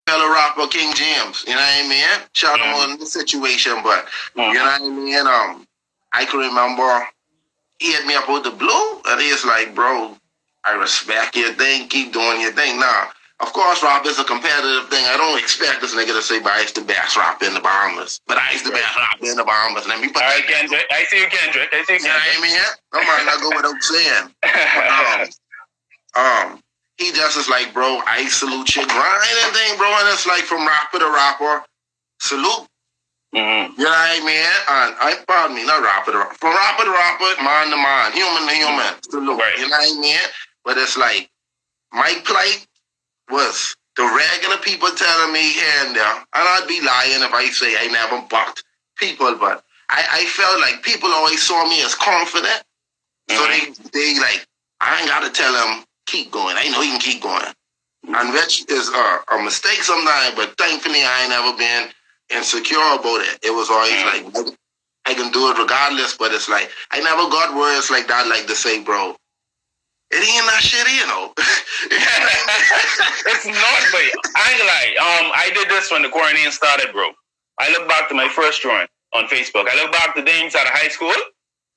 fellow rapper King James. You know what I mean? Shout him on the situation, but you know what I mean? I can remember he hit me up with the blue, and he's like, bro, I respect your thing, keep doing your thing. Now, of course, rap is a competitive thing. I don't expect this nigga to say, but I used to bash rap in the Bahamas. But I used to bash rap in the Bahamas. Let me put I see you, Kendrick. I see you, Kendrick. You know what I mean? I might not go without saying. But, he just is like, bro, I salute your grind and thing, bro. And it's like from rapper to rapper, salute. Mm-hmm. You know what I mean? And pardon me, not rapper to rapper. From rapper to rapper, man to man, human to human, salute. Right. You know what I mean? But it's like, my plight was the regular people telling me here and there, and I'd be lying if I say I never bucked people, but I felt like people always saw me as confident. Mm-hmm. So they like, I ain't got to tell them, keep going. I know you can keep going. Mm-hmm. And which is a mistake sometimes, but thankfully I ain't never been insecure about it. It was always like, I can do it regardless, but it's like, I never got words like that, like to say, bro, it ain't that shit, you know. It's not, but I ain't lie. I did this when the quarantine started, bro. I look back to my first drawing on Facebook. I look back to things out of high school,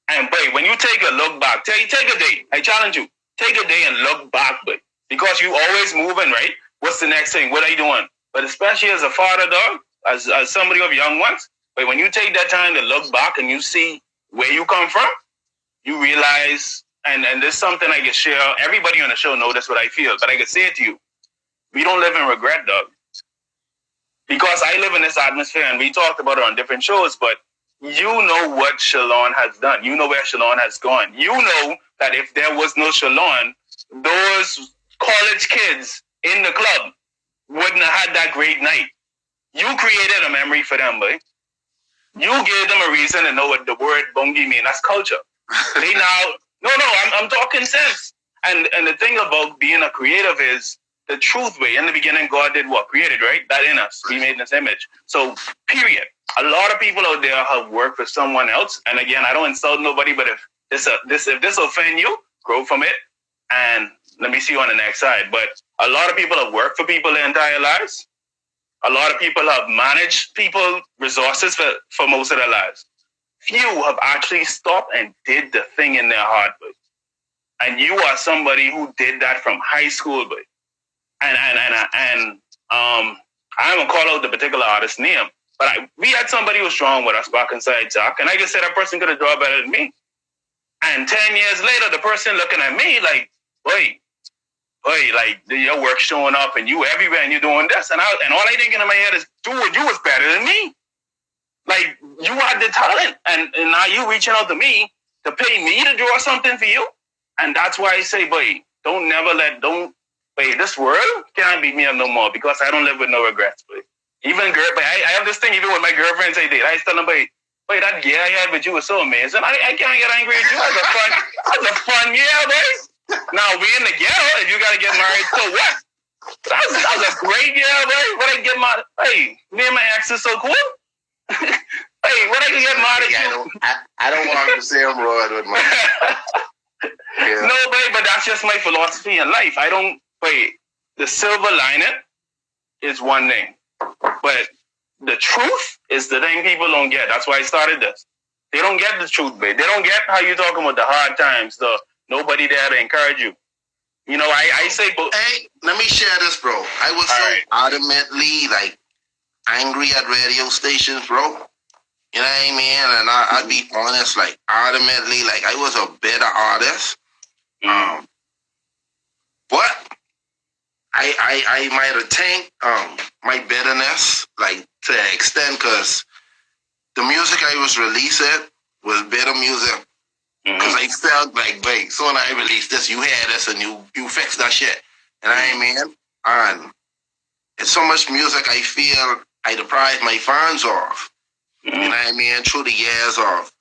and boy, when you take a look back, take a day. I challenge you, take a day and look back, boy, because you always moving, right? What's the next thing? What are you doing? But especially as a father, dog, as somebody of young ones, but when you take that time to look back and you see where you come from, you realize. And this is something I can share. Everybody on the show knows that's what I feel, but I can say it to you. We don't live in regret, dog. Because I live in this atmosphere, and we talked about it on different shows, but you know what Shalon has done. You know where Shalon has gone. You know that if there was no Shalon, those college kids in the club wouldn't have had that great night. You created a memory for them, boy. You gave them a reason to know what the word bongi means. That's culture. They now... No, I'm talking sense. And the thing about being a creative is the truth way. In the beginning, God did what? Created, right? That in us. He made in His image. So, period. A lot of people out there have worked for someone else. And again, I don't insult nobody, but if this offend you, grow from it. And let me see you on the next side. But a lot of people have worked for people their entire lives. A lot of people have managed people resources for most of their lives. Few have actually stopped and did the thing in their heart, boy. And you are somebody who did that from high school, boy. And I'm gonna call out the particular artist's name, but we had somebody who was strong with us back inside Jack, and I can say that person could have drawn better than me. And 10 years later, the person looking at me like, boy, like your work showing up, and you everywhere, and you doing this, and all I thinking in my head is, dude, you was better than me. Like, you had the talent, and now you reaching out to me to pay me to draw something for you. And that's why I say, boy, this world can't beat me up no more, because I don't live with no regrets, boy. Even I have this thing, even with my girlfriends I date. I tell them, boy, that year I had with you was so amazing. I can't get angry with you. That was a fun year, boy. Now, we in the ghetto, if you got to get married, so what? That was a great year, boy. When I get me and my ex is so cool. Hey, what I can get mad at you? I don't want to say I'm royal with my... Yeah. No, but that's just my philosophy in life. I don't... the silver lining is one thing. But the truth is the thing people don't get. That's why I started this. They don't get the truth, babe. They don't get how you talking about the hard times, the nobody there to encourage you. You know, I say... Hey, let me share this, bro. I was adamantly, like, angry at radio stations, bro. You know what I mean? And I'd be honest, like, adamantly, like, I was a better artist. But I might have tanked my bitterness, like, to an extent, because the music I was releasing was better music. Because I felt like, wait, so when I released this, you had this and you fixed that shit. You know what I mean? And it's so much music I feel I deprived my fans of. You know what I mean? Through the years of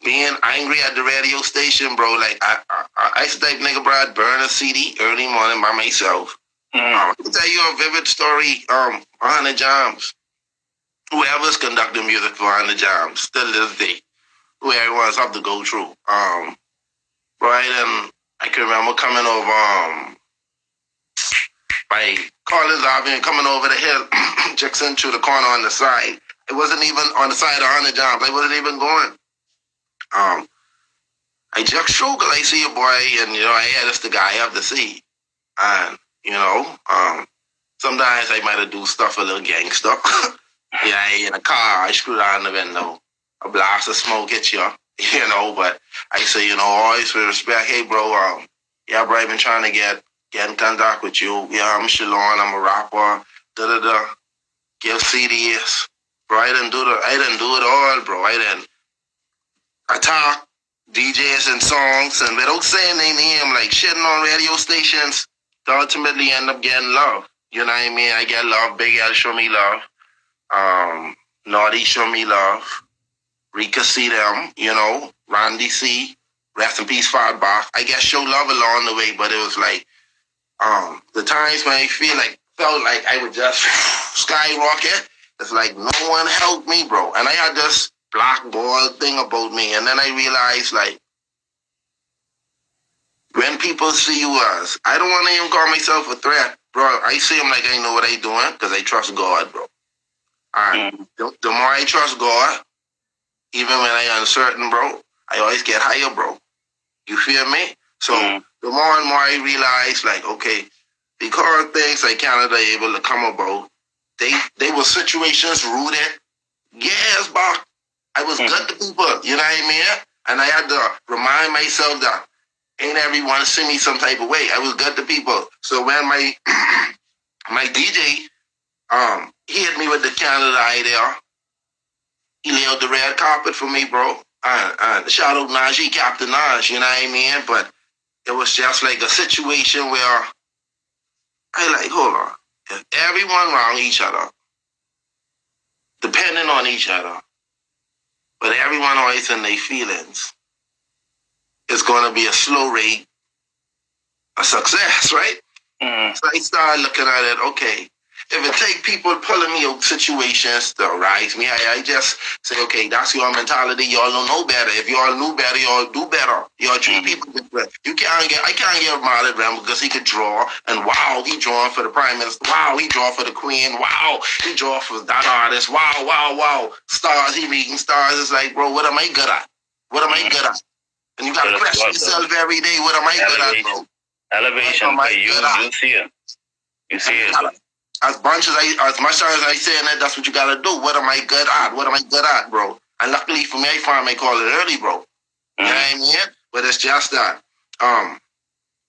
being angry at the radio station, bro. Like, I used to type, nigga, bro, I'd burn a CD early morning by myself. I'll tell you a vivid story on the jams. Whoever's conducting music for on the jams, still to this day, who everyone's have to go through. Right, and I can remember coming over by Collins Avenue coming over the hill, Jackson to the corner on the side. It wasn't even on the side of 100 jobs. I wasn't even going. I just struggle. I see a boy, and hey, that's the guy I have to see. And sometimes I might have do stuff a little gangster. In a car, I screw down the window. A blast of smoke hits you, But I say, always with respect. Hey, bro, bro, I've been trying to get in contact with you. Yeah, I'm Shalon. I'm a rapper. Give CDs, bro. I didn't do it all, bro. I talk DJs and songs, and without saying their name, like shitting on radio stations, to ultimately end up getting love. You know what I mean? I get love. Big L show me love. Naughty show me love. Rika see them, Randy C. Rest in peace, Fatherhood. I guess show love along the way, but it was like the times when I felt like I would just skyrocket. It's like no one helped me, bro. And I had this black ball thing about me, and then I realized like when people see you as, I don't want to even call myself a threat, bro. I see them like I know what I doing because I trust God, bro. And the more I trust God, even when I uncertain, bro, I always get higher, bro. You feel me? So the more and more I realize, like, okay, because things like Canada able to come about, they were situations rooted years back. I was good to people, you know what I mean? And I had to remind myself that ain't everyone see me some type of way. I was good to people. So when my my DJ, he hit me with the Canada idea. He laid out the red carpet for me, bro. And shout out Najee, Captain Naj, you know what I mean? But it was just like a situation where I like, hold on. If everyone around each other, depending on each other, but everyone always in their feelings, it's going to be a slow rate of success, right? So I started looking at it, okay, if it take people pulling me out situations to rise me, I just say, okay, that's your mentality. Y'all don't know better. If y'all knew better, y'all do better. Y'all treat people different. I can't get mad at him because he could draw, and wow, he drawing for the prime minister. Wow, he draw for the queen. Wow, he draw for that artist. Wow, wow, wow. Stars, he reading stars. It's like, bro, what am I good at? What am I good at? And you got to question yourself every day. What am I good at, bro? Elevation, you see it. You see it. As much as I say that, that's what you gotta do. What am I good at? What am I good at, bro? And luckily for me, I find my call it early, bro. You know what I mean? But it's just that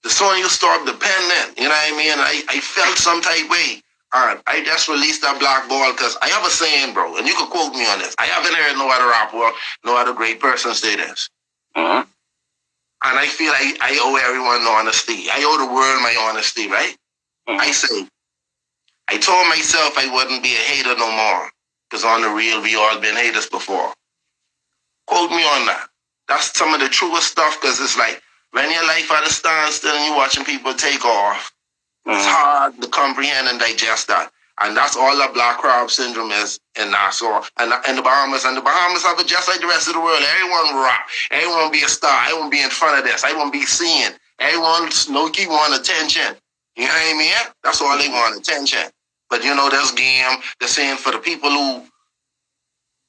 the sooner you start dependent, you know what I mean? I felt some type way. I just released that black ball because I have a saying, bro, and you can quote me on this. I haven't heard no other rapper, no other great person say this. And I feel I owe everyone honesty. I owe the world my honesty, right? I told myself I wouldn't be a hater no more because on the real, we all been haters before. Quote me on that. That's some of the truest stuff because it's like when your life at a standstill and you're watching people take off, it's hard to comprehend and digest that. And that's all that Black Crowd Syndrome is in Nassau and the Bahamas. And the Bahamas have it just like the rest of the world. Everyone rock. Everyone be a star. Everyone be in front of this. Everyone be seen. Everyone Snooki want attention. You know what I mean? That's all they want, attention. But this game, they're saying for the people who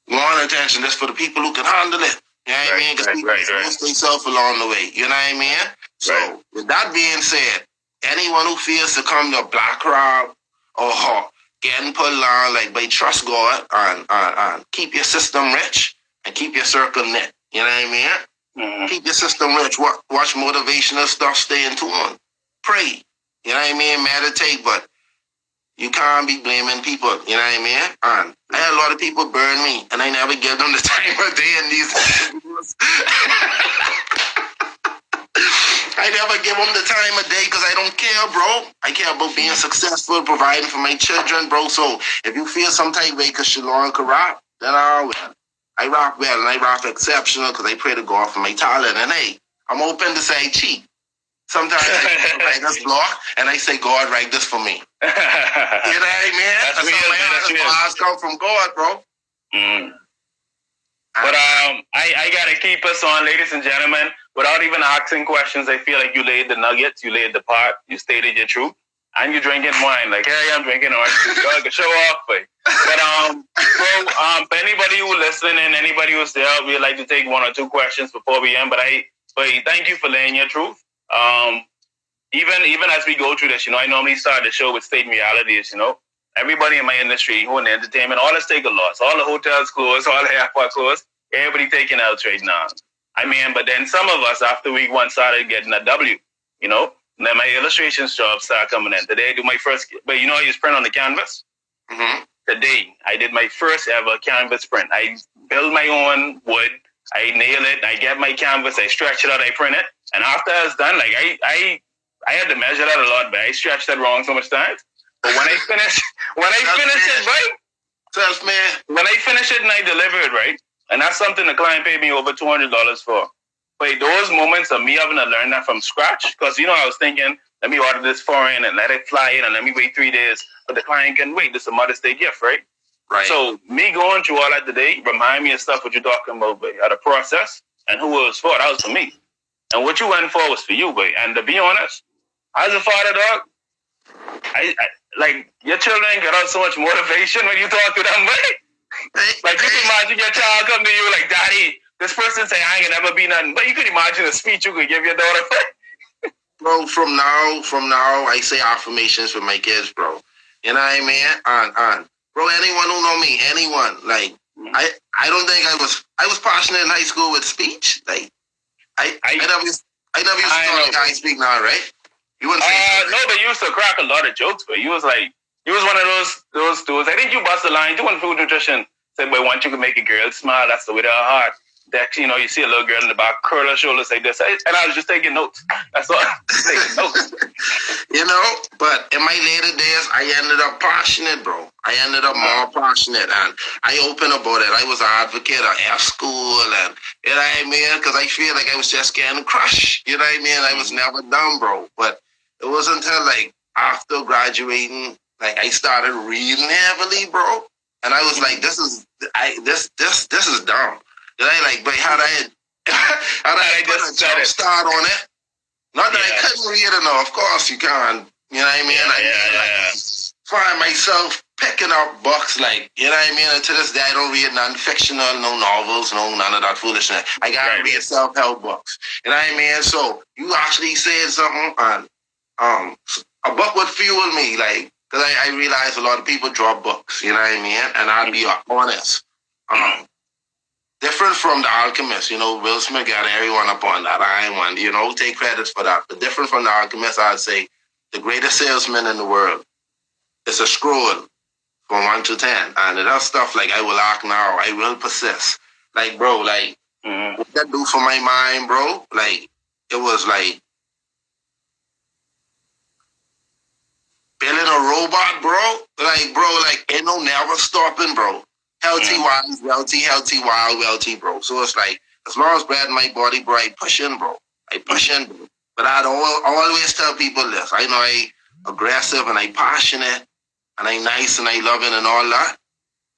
want attention, that's for the people who can handle it. You know what I mean? Because people lose themselves along the way. You know what I mean? So, with that being said, anyone who feels to come to a Black Crowd or getting put on, like, by trust God and keep your system rich and keep your circle knit. You know what I mean? Keep your system rich. Watch motivational stuff, stay in tune. Pray. You know what I mean? Meditate, but you can't be blaming people, you know what I mean? And I had a lot of people burn me, and I never give them the time of day in these interviews. I never give them the time of day because I don't care, bro. I care about being successful, providing for my children, bro. So if you feel some type of way because Shalon can rap, then I rap well, and I rap exceptional because I pray to God for my talent. And hey, I'm open to say cheat. Sometimes I write this block and I say, God, write this for me. You know what I mean? That's real. That's come from God, bro. But I gotta keep us on, ladies and gentlemen. Without even asking questions, I feel like you laid the nuggets, you laid the part, you stated your truth. and you're drinking wine. Like, hey, I'm drinking orange juice. Y'all can show off, but for anybody who listening and anybody who's there, we'd like to take one or two questions before we end. But thank you for laying your truth. Even as we go through this, I normally start the show with stating realities. Everybody in my industry who in the entertainment, all us take a loss. All the hotels closed, all the airport closed. Everybody taking out right now. But then some of us after week one started getting a W. Then my illustrations job started coming in. Today I do my first, but I use print on the canvas. Mm-hmm. Today I did my first ever canvas print. I build my own wood. I nail it. I get my canvas. I stretch it out. I print it. And after it's done, like I had to measure that a lot, but I stretched that wrong so much times. But when I finish it, right? Tough man. When I finish it and I deliver it, right? And that's something the client paid me over $200 for. But those moments of me having to learn that from scratch, because I was thinking, let me order this foreign and let it fly in and let me wait 3 days. But the client can wait. This is a Mother's Day gift, right? Right. So me going through all that today remind me of stuff what you're talking about, boy. The process and who it was for. That was for me. And what you went for was for you, boy. And to be honest, as a father, dog, I like your children get out so much motivation when you talk to them, boy. Like you can imagine your child come to you like, Daddy, this person say I ain't gonna never be nothing. But you could imagine a speech you could give your daughter. Bro, from now, I say affirmations for my kids, bro. You know what I mean? And bro, anyone who know me, anyone, like, I don't think I was passionate in high school with speech. Like, I never used to talk like I speak now, right? You wouldn't say so, right? No, but you used to crack a lot of jokes, but you was one of those dudes. I think you bust the line. You went food nutrition. Said, boy, once you can make a girl smile, that's the way to her heart. That, you see a little girl in the back, curl her shoulders like this. And I was just taking notes. That's all. Taking notes. But in my later days, I ended up passionate, bro. I ended up more passionate. And I open about it. I was an advocate at F school. And, you know what I mean? Because I feel like I was just getting crushed. You know what I mean? I was never done, bro. But it wasn't until, like, after graduating, like, I started reading heavily, bro. And I was like, this is dumb. But how did I put a jump start on it? Not that I couldn't read it, no. Of course you can. You know what I mean? I find myself picking up books, like, you know what I mean? And to this day, I don't read non-fictional, no novels, no none of that foolishness. I gotta read self-help books. You know what I mean? So you actually said something, and a book would fuel me, like, because I realize a lot of people drop books. You know what I mean? And I'll be honest. Different from The Alchemist, Will Smith got everyone up on that. I ain't one, take credit for that. But different from The Alchemist, I'd say the greatest salesman in the world is a scroll from 1 to 10. And it does stuff like, I will act now, I will persist. Like, bro, like, what that do for my mind, bro? Like, it was like building a robot, bro. Like, ain't no never stopping, bro. Healthy, wild, wealthy, bro. So it's like, as long as bread in my body, bro, I push in, bro. Bro. But I'd always tell people this. I know I aggressive and I passionate and I nice and I loving and all that.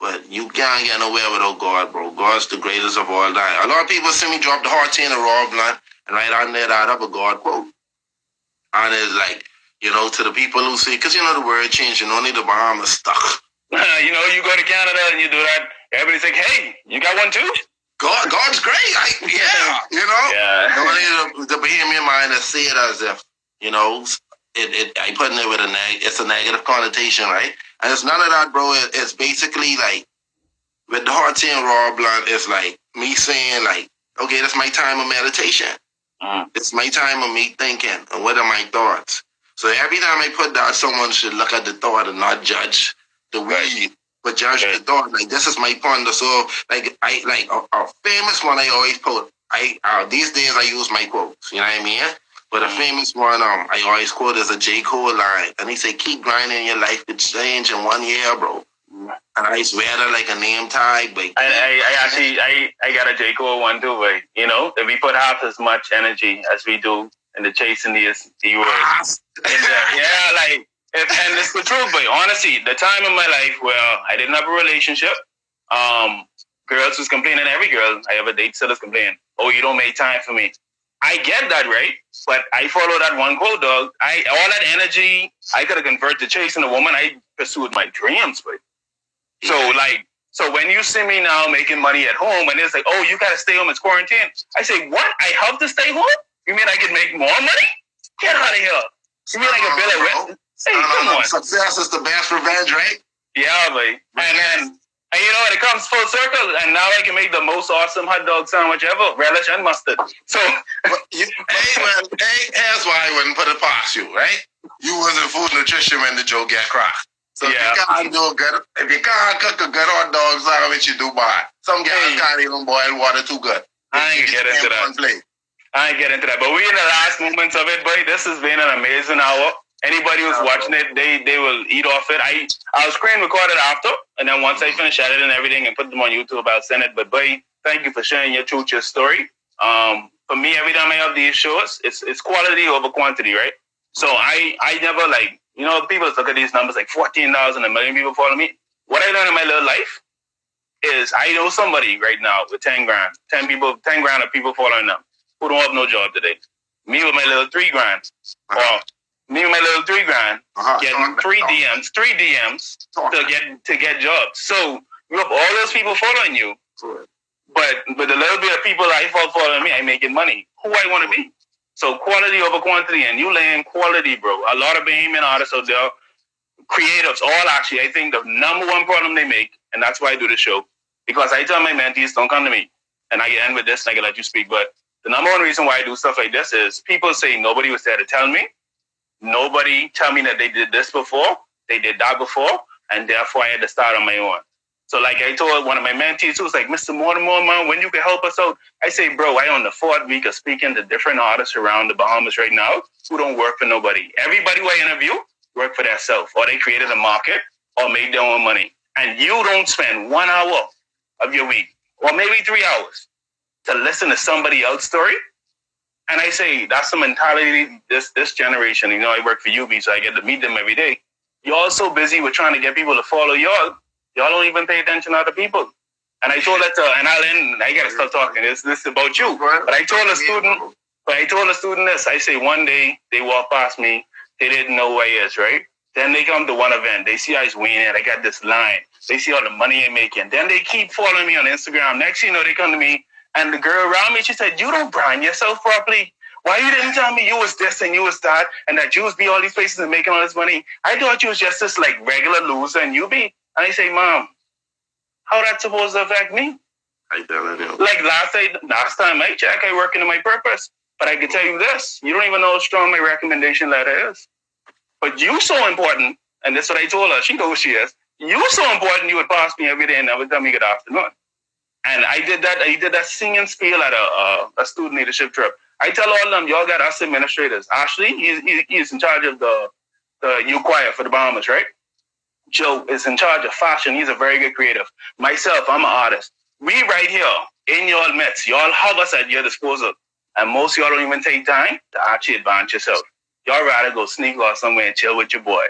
But you can't get nowhere without God, bro. God's the greatest of all time. A lot of people see me drop the heart in a raw blunt and right on there, I have a God quote. And it's like, to the people who say, because the word changed and only the Bahamas stuck. You go to Canada and you do that. Everybody's like, hey, you got one too? God's great. Yeah. The Bahamian mind that see it as if, I put it with it's a negative connotation, right? And it's none of that, bro. It's basically like, with the heart and raw blunt, it's like me saying, like, okay, that's my time of meditation. It's my time of me thinking. And what are my thoughts? So every time I put that, someone should look at the thought and not judge the weed, but judge the thought. Like, this is my ponder. So, like, a famous one I always quote. These days I use my quotes. You know what I mean? But a famous one I always quote is a J. Cole line, and he say, "Keep grinding, your life could change in 1 year, bro." And I swear that like a name tag. But I got a J. Cole one too. But if we put half as much energy as we do in the chasing the words, and it's the truth, but honestly, the time in my life where I didn't have a relationship, girls was complaining, every girl I ever date still is complaining, oh, you don't make time for me. I get that, right? But I follow that one quote, dog. All that energy I could have converted to chasing a woman. I pursued my dreams, but so when you see me now making money at home, and it's like, oh, you gotta stay home, it's quarantine. I say, what? I have to stay home? You mean I can make more money? Get out of here. You mean I can build a rent? Hey, come on. Success is the best revenge, right? Yeah, boy. And you know, it comes full circle, and now I can make the most awesome hot dog sandwich ever, relish and mustard. So, here's why I wouldn't put it past you, right? You wasn't food nutrition when the joke get cracked. So if you can't cook a good hot dog sandwich, you do bad. Some guys can't even boil water too good. I ain't get into that. But we're in the last moments of it, boy. This has been an amazing hour. Anybody who's watching it, they will eat off it. I'll screen record it after, and then once I finish editing everything and put them on YouTube, I'll send it. But boy, thank you for sharing your truth, your story. For me, every time I have these shows, it's quality over quantity, right? So I never like, you know, people look at these numbers like 14,000, a million people follow me. What I learned in my little life is I know somebody right now with 10 grand, 10 grand of people following them who don't have no job today. Me with my little 3 grand. Or me with my little 3 grand, getting three DMs to get jobs. So you have all those people following you, but the little bit of people I following me, I making money. Who I want to be? So quality over quantity, and you laying quality, bro. A lot of Bahamian artists out there, creatives, all actually, I think the number one problem they make, and that's why I do the show, because I tell my mentees, don't come to me, and I can end with this, and I can let you speak. But the number one reason why I do stuff like this is people say nobody was there to tell me. Nobody tell me that they did this before, they did that before, and therefore I had to start on my own. So like I told one of my mentees who was like, Mr. Mortimer, man, when you can help us out? I say, bro, I on the 4th week of speaking to different artists around the Bahamas right now who don't work for nobody. Everybody who I interview work for themselves, or they created a market or made their own money. And you don't spend 1 hour of your week, or maybe 3 hours, to listen to somebody else's story. And I say, that's the mentality this generation. You know, I work for UB, so I get to meet them every day. Y'all so busy with trying to get people to follow y'all don't even pay attention to other people. And I told that and I'll end, I gotta stop talking. This is about you. But I told a student this. I say, one day they walk past me, they didn't know who I is, right? Then they come to one event, they see I was winning, I got this line. They see all the money I'm making. Then they keep following me on Instagram. Next thing you know, they come to me, and the girl around me, she said, you don't brand yourself properly. Why you didn't tell me you was this and you was that, and that you was be all these places and making all this money? I thought you was just this like regular loser and you be. And I say, Mom, how that supposed to affect me? I tell you. Like last time I checked, I work into my purpose. But I can tell you this, you don't even know how strong my recommendation letter is. But you so important, and that's what I told her. She knows who she is. You so important, you would pass me every day and never tell me good afternoon. And I did that singing spiel at a student leadership trip. I tell all of them, y'all got us administrators. Ashley, he's in charge of the youth choir for the Bahamas, right? Joe is in charge of fashion. He's a very good creative. Myself, I'm an artist. We right here in your midst. Y'all have us at your disposal. And most of y'all don't even take time to actually advance yourself. Y'all rather go sneak off somewhere and chill with your boys.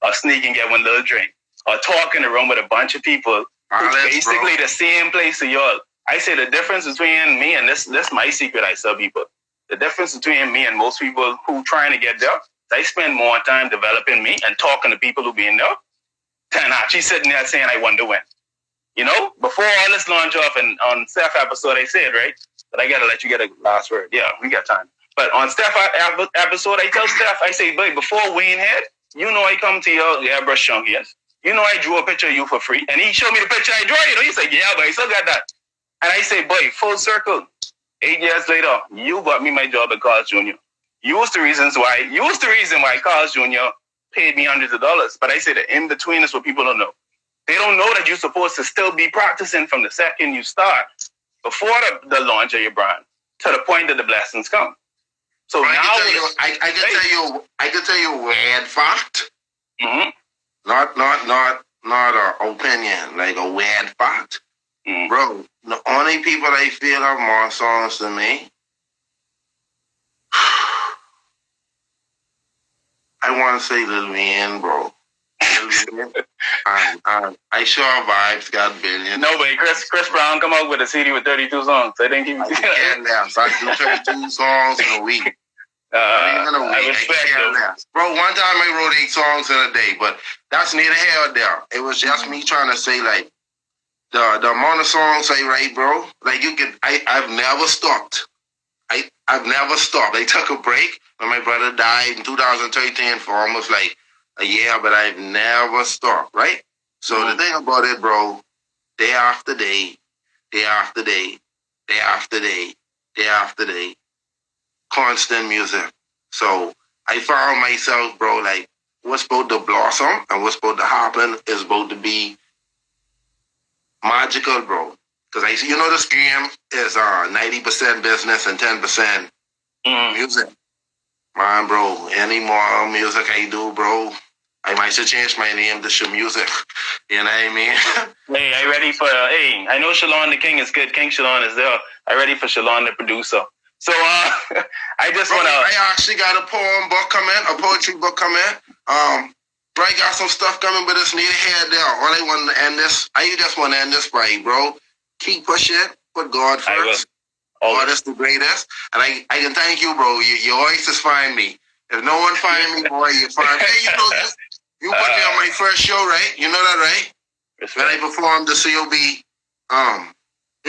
Or sneak and get one little drink. Or talk in the room with a bunch of people who's basically the same place as y'all. I say the difference between me and this my secret I tell people. The difference between me and most people who trying to get there, they spend more time developing me and talking to people who be in there than actually sitting there saying I want to win. You know, before all this launch off and on Steph episode, I said, right? But I got to let you get a last word. Yeah, we got time. But on Steph episode, I tell Steph, I say, boy, before Wayne head, you know I come to your airbrush chunk, yes? You know I drew a picture of you for free. And he showed me the picture I drew, you know? He said, yeah, but I still got that. And I say, boy, full circle. 8 years later, you got me my job at Carl's Jr. You was the reason why Carl's Jr. paid me hundreds of dollars. But I say the in-between is what people don't know. They don't know that you're supposed to still be practicing from the second you start, before the launch of your brand, to the point that the blessings come. So I can tell you a weird fact. Mm-hmm. Not an opinion, like a weird fact. Mm-hmm. Bro, the only people I feel have more songs than me, I want to say Lil Wayne, bro. And I sure vibes got billions. No, but Chris Brown come out with a CD with 32 songs. I think he can't laugh. I do 32 songs in a week. I respect you. Bro, one time I wrote 8 songs in a day, but that's neither here or there. It was just me trying to say, like, the amount of songs I write, bro, like I've never stopped. I've never stopped. I took a break when my brother died in 2013 for almost like a year, but I've never stopped, right? So the thing about it, bro, day after day, day after day, day after day, day after day, constant music. So I found myself, bro, like what's supposed to blossom and what's supposed to happen is supposed to be magical, bro. Because I see, this game is 90% business and 10% music. Man, bro, any more music I do, bro, I might should change my name to Sh Music. You know what I mean? Hey, I ready for, I know Shalon the King is good. King Shalon is there. I ready for Shalon the producer. So, I just want to... I actually got a poetry book coming. Bro, I got some stuff coming, but it's neither here nor there. All I want to end this, I just want to end this by, bro, keep pushing, put God first. God is the greatest. And I can thank you, bro. Your voice is find me. If no one find me, boy, you find me. Hey, you put me on my first show, right? You know that, right? When I performed the COB, you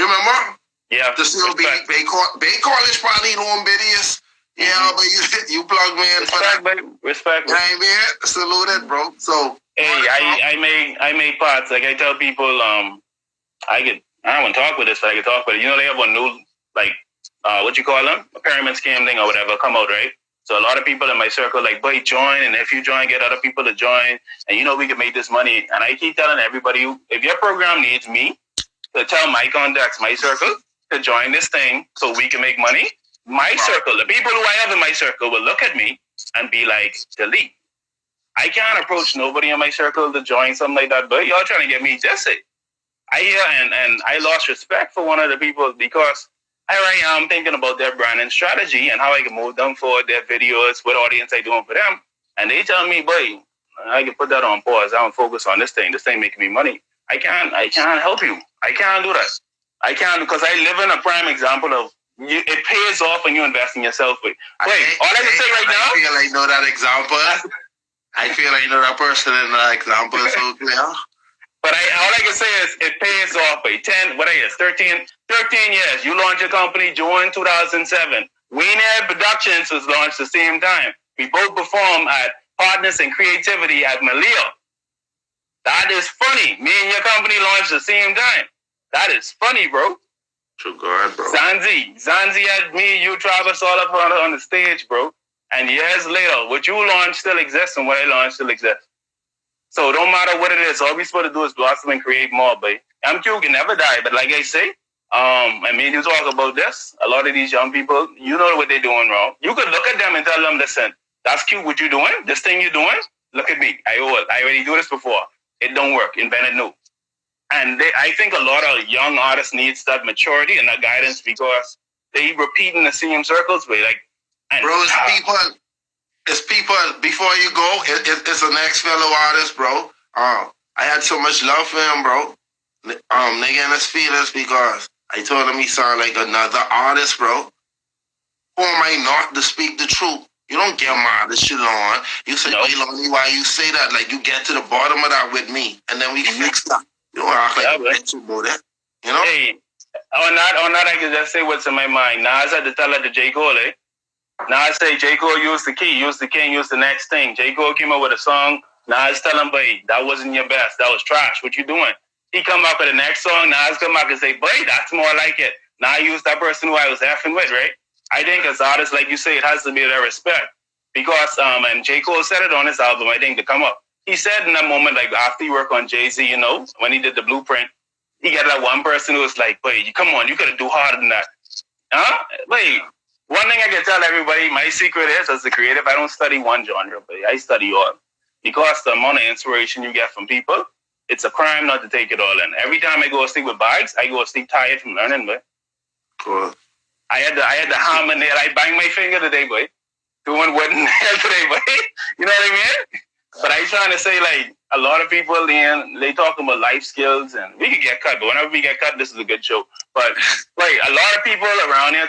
remember? Yeah. The COB, Bay College probably know videos. Yeah, but you plug me in for that. Respect. You know what I mean? Saluted, bro. So hey, I make parts. Like I tell people, I don't want to talk with this, but I can talk with it. They have one new, like, what you call them? A pyramid scheme thing or whatever come out, right? So a lot of people in my circle, like, boy, join, and if you join, get other people to join, and we can make this money. And I keep telling everybody, if your program needs me to tell my contacts, my circle, to join this thing so we can make money, my circle, the people who I have in my circle will look at me and be like, delete. I can't approach nobody in my circle to join something like that, but y'all trying to get me just it. I hear and I lost respect for one of the people because here I am thinking about their branding strategy and how I can move them forward, their videos, what audience I doing for them. And they tell me, boy, I can put that on pause. I don't focus on this thing. This thing making me money. I can't help you. I can't do that. I can't because I live in a prime example of it pays off when you invest in yourself. Wait, all I can say right now. I feel I know that example. I feel I know that person in that example so clear. But all I can say is it pays off. 13 years. You launched your company June 2007. Wiener Productions was launched the same time. We both performed at Partners in Creativity at Malia. That is funny. Me and your company launched the same time. That is funny, bro. True God, bro. Zanzi had me, you, Travis, all up on the stage, bro. And years later, what you launched still exists and what I launched still exists. So it don't matter what it is. All we're supposed to do is blossom and create more, babe. MQ can never die. But like I say, I mean, you talk about this. A lot of these young people, you know what they're doing wrong. You could look at them and tell them, listen, that's cute what you're doing. This thing you're doing, look at me. I already do this before. It don't work. Invent it new. And I think a lot of young artists needs that maturity and that guidance because they repeat in the same circles. Bro, it's people, before you go, it's the next fellow artist, bro. I had so much love for him, bro. Nigga in his feelings because I told him he sounded like another artist, bro. Who am I not to speak the truth? You don't get mad at Shalon. You say, Lonnie, why you say that? Like, you get to the bottom of that with me, and then we fix that. You don't act like a bitch about that. You know? Hey, on that, I can just say what's in my mind. Nas had to tell her to J. Cole, eh? Nas say, J. Cole used the key, use the king, use the next thing. J. Cole came up with a song. Nas tell him, boy, that wasn't your best. That was trash. What you doing? He come up with the next song. Nas come back and say, boy, that's more like it. Now I use that person who I was effing with, right? I think as artists, like you say, it has to be their respect. Because, and J. Cole said it on his album, I think, to come up. He said in that moment, like after he worked on Jay-Z, when he did the blueprint, he got that one person who was like, wait, come on, you gotta do harder than that. Huh? Wait, one thing I can tell everybody, my secret is, as a creative, I don't study one genre, but I study all. Because the amount of inspiration you get from people, it's a crime not to take it all in. Every time I go to sleep with bags, I go to sleep tired from learning, boy. Cool. I had the hammer nail. I banged my finger today, boy. Doing wooden nail today, boy. You know what I mean? But I trying to say, like, a lot of people they talking about life skills, and we can get cut, but whenever we get cut, this is a good show. But like a lot of people around here